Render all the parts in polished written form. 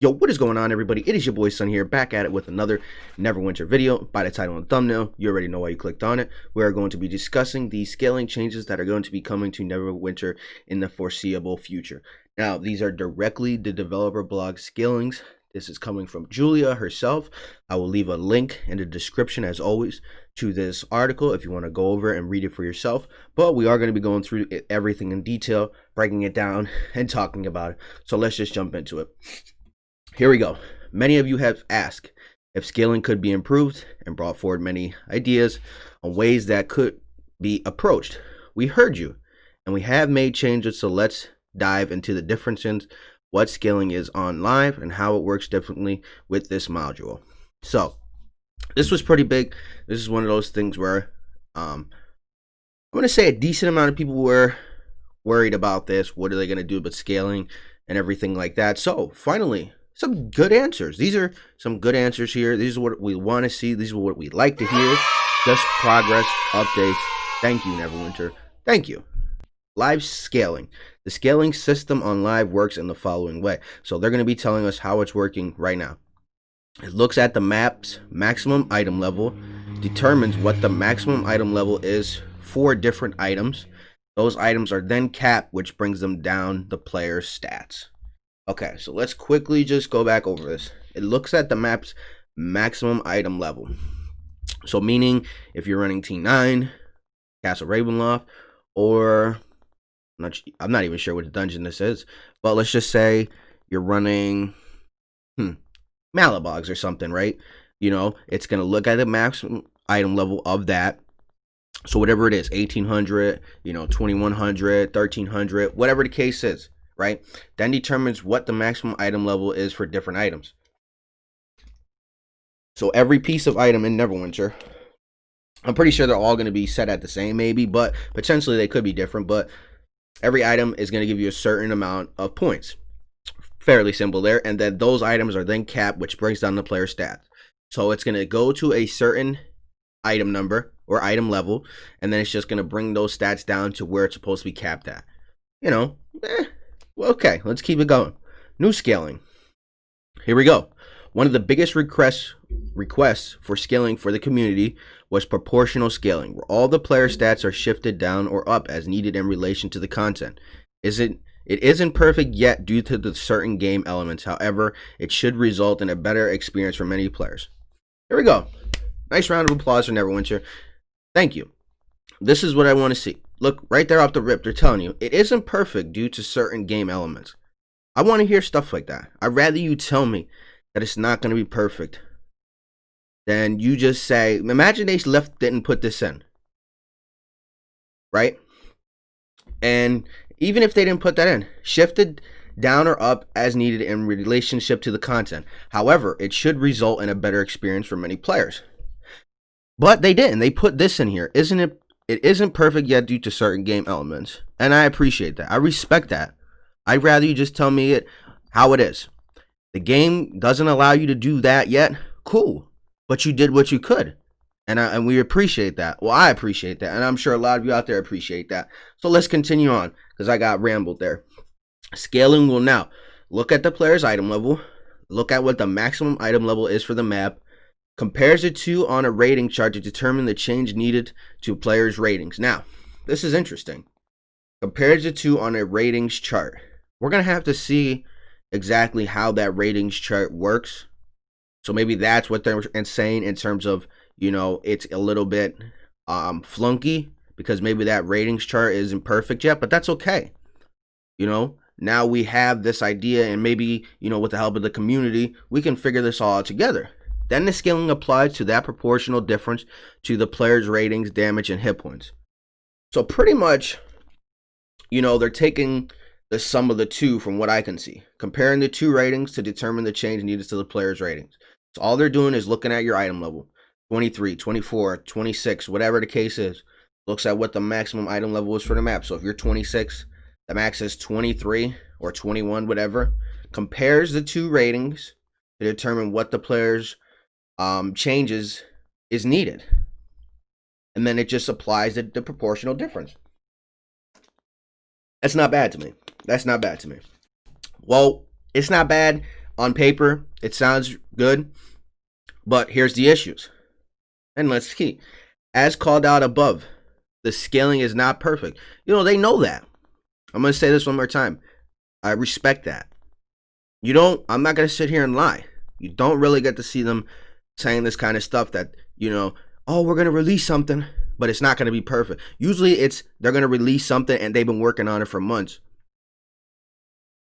Yo, what is going on, everybody? It is your boy Sonny here, back at it with another Neverwinter video. By the title and thumbnail, you already know why you clicked on it. We are going to be discussing the scaling changes that are going to be coming to Neverwinter in the foreseeable future. Now, these are directly the developer blog scalings. This is coming from Julia herself. I will leave a link in the description, as always, to this article if you want to go over and read it for yourself. But we are going to be going through everything in detail, breaking it down, and talking about it. So let's just jump into it. Here we go. Many of you have asked if scaling could be improved and brought forward many ideas on ways that could be approached. We heard you, and we have made changes, so let's dive into the differences, what scaling is on live, and how it works differently with this module. So, this was pretty big. This is one of those things where I'm going to say a decent amount of people were worried about this. What are they going to do about scaling and everything like that? So, finally, some good answers. These are some good answers here. These are what we want to see. These are what we like to hear. Just progress, updates. Thank you, Neverwinter. Thank you. Live scaling. The scaling system on live works in the following way. So they're going to be telling us how it's working right now. It looks at the map's maximum item level, determines what the maximum item level is for different items. Those items are then capped, which brings them down the player's stats. Okay, so let's quickly just go back over this. It looks at the map's maximum item level. So meaning if you're running T9, Castle Ravenloft, or I'm not even sure what dungeon this is, but let's just say you're running Malabogs or something, right? You know, it's going to look at the maximum item level of that. So whatever it is, 1800, 2100, 1300, whatever the case is, right? Then determines what the maximum item level is for different items. So every piece of item in Neverwinter, I'm pretty sure they're all going to be set at the same, maybe, but potentially they could be different. But every item is going to give you a certain amount of points. Fairly simple there. And then those items are then capped, which brings down the player stats. So it's going to go to a certain item number or item level, and then it's just going to bring those stats down to where it's supposed to be capped at. Well, okay, let's keep it going. New scaling. Here we go. One of the biggest requests for scaling for the community was proportional scaling, where all the player stats are shifted down or up as needed in relation to the content. It isn't perfect yet due to the certain game elements. However, it should result in a better experience for many players. Here we go. Nice round of applause for Neverwinter. Thank you. This is what I want to see. Look, right there off the rip, they're telling you it isn't perfect due to certain game elements. I want to hear stuff like that. I'd rather you tell me that it's not going to be perfect than you just say, imagine they didn't put this in, right? And even if they didn't put that in, shifted down or up as needed in relationship to the content. However, it should result in a better experience for many players. But they didn't. They put this in here. It isn't perfect yet due to certain game elements. And I appreciate that. I respect that. I'd rather you just tell me it how it is. The game doesn't allow you to do that yet. Cool. But you did what you could. And we appreciate that. Well, I appreciate that. And I'm sure a lot of you out there appreciate that. So let's continue on, because I got rambled there. Scaling will now look at the player's item level, look at what the maximum item level is for the map, compares the two on a rating chart to determine the change needed to players' ratings. Now, this is interesting. Compares the two on a ratings chart. We're going to have to see exactly how that ratings chart works. So maybe that's what they're saying in terms of, it's a little bit flunky because maybe that ratings chart isn't perfect yet, but that's okay. Now we have this idea, and maybe, with the help of the community, we can figure this all out together. Then the scaling applies to that proportional difference to the player's ratings, damage, and hit points. So pretty much, they're taking the sum of the two from what I can see, comparing the two ratings to determine the change needed to the player's ratings. So all they're doing is looking at your item level, 23, 24, 26, whatever the case is, looks at what the maximum item level is for the map. So if you're 26, the max is 23 or 21, whatever, compares the two ratings to determine what the player's changes is needed. And then it just applies the proportional difference. That's not bad to me. Well, it's not bad On paper, it sounds good, but here's the issues. And let's key. As called out above, the scaling is not perfect. They know that. I'm going to say this one more time. I respect that. I'm not going to sit here and lie. You don't really get to see them saying this kind of stuff that, oh, we're going to release something, but it's not going to be perfect. Usually they're going to release something and they've been working on it for months.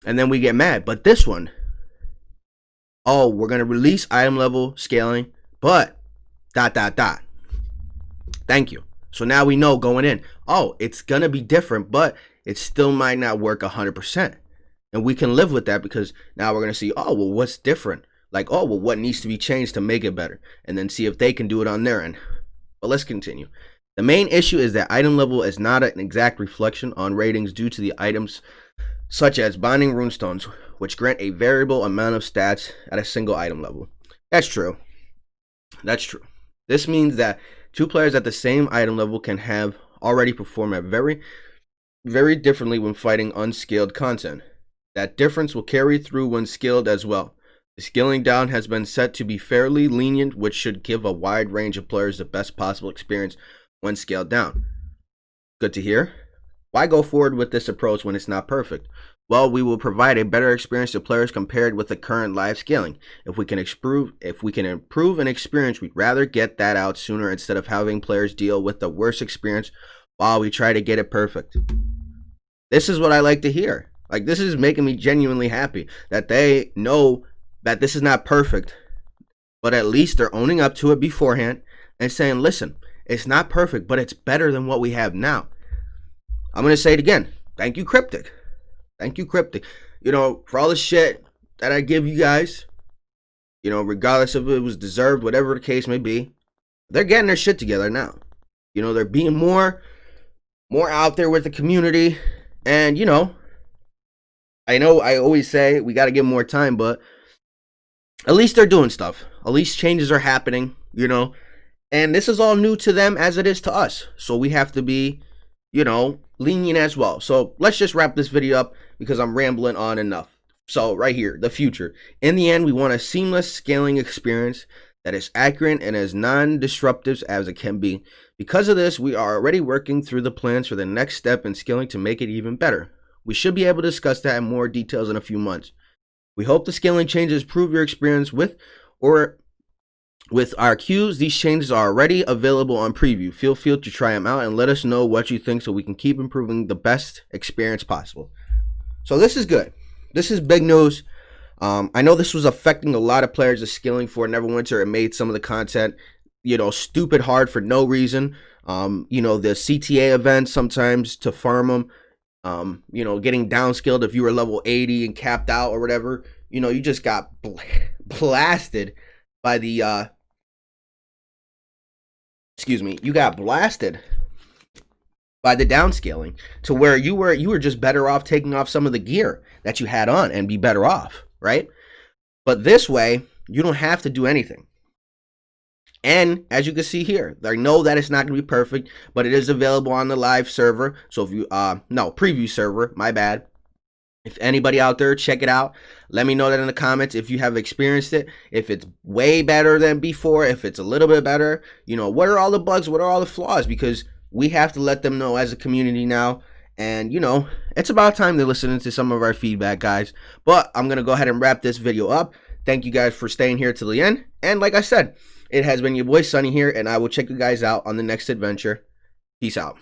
And then we get mad. But this one, oh, we're going to release item level scaling, but ... Thank you. So now we know going in, oh, it's going to be different, but it still might not work 100%. And we can live with that because now we're going to see, oh, well, what's different? Like, oh, well, what needs to be changed to make it better? And then see if they can do it on their end. But let's continue. The main issue is that item level is not an exact reflection on ratings due to the items such as binding runestones, which grant a variable amount of stats at a single item level. That's true. That's true. This means that two players at the same item level can have already performed at very, very differently when fighting unscaled content. That difference will carry through when scaled as well. The scaling down has been set to be fairly lenient, which should give a wide range of players the best possible experience when scaled down. Good to hear. Why go forward with this approach when it's not perfect? Well, we will provide a better experience to players compared with the current live scaling. If we can improve an experience, we'd rather get that out sooner instead of having players deal with the worst experience while we try to get it perfect. This is what I like to hear. Like, this is making me genuinely happy that they know that this is not perfect, but at least they're owning up to it beforehand and saying, listen, it's not perfect, but it's better than what we have now. I'm going to say it again. Thank you, Cryptic. Thank you, Cryptic. For all the shit that I give you guys, regardless if it was deserved, whatever the case may be, they're getting their shit together now. They're being more out there with the community. And, I know I always say we got to give them more time, but at least they're doing stuff. At least changes are happening, And this is all new to them as it is to us. So we have to be, lenient as well. So let's just wrap this video up because I'm rambling on enough. So right here, the future. In the end, we want a seamless scaling experience that is accurate and as non-disruptive as it can be. Because of this, we are already working through the plans for the next step in scaling to make it even better. We should be able to discuss that in more details in a few months. We hope the scaling changes improve your experience with our queues. These changes are already available on preview. Feel free to try them out and let us know what you think so we can keep improving the best experience possible. So this is good. This is big news. I know this was affecting a lot of players. The scaling for Neverwinter, it made some of the content, stupid hard for no reason. The CTA events sometimes to farm them. Getting downskilled if you were level 80 and capped out or whatever, you just got blasted by the, you got blasted by the downscaling to where you were just better off taking off some of the gear that you had on and be better off, right? But this way, you don't have to do anything. And as you can see here, they know that it's not going to be perfect, but it is available on the live server. So if you, preview server, my bad. If anybody out there, check it out. Let me know that in the comments if you have experienced it, if it's way better than before, if it's a little bit better, what are all the bugs, what are all the flaws? Because we have to let them know as a community now. And, it's about time they're listening to some of our feedback, guys. But I'm going to go ahead and wrap this video up. Thank you guys for staying here till the end. And like I said, it has been your boy Sonny here, and I will check you guys out on the next adventure. Peace out.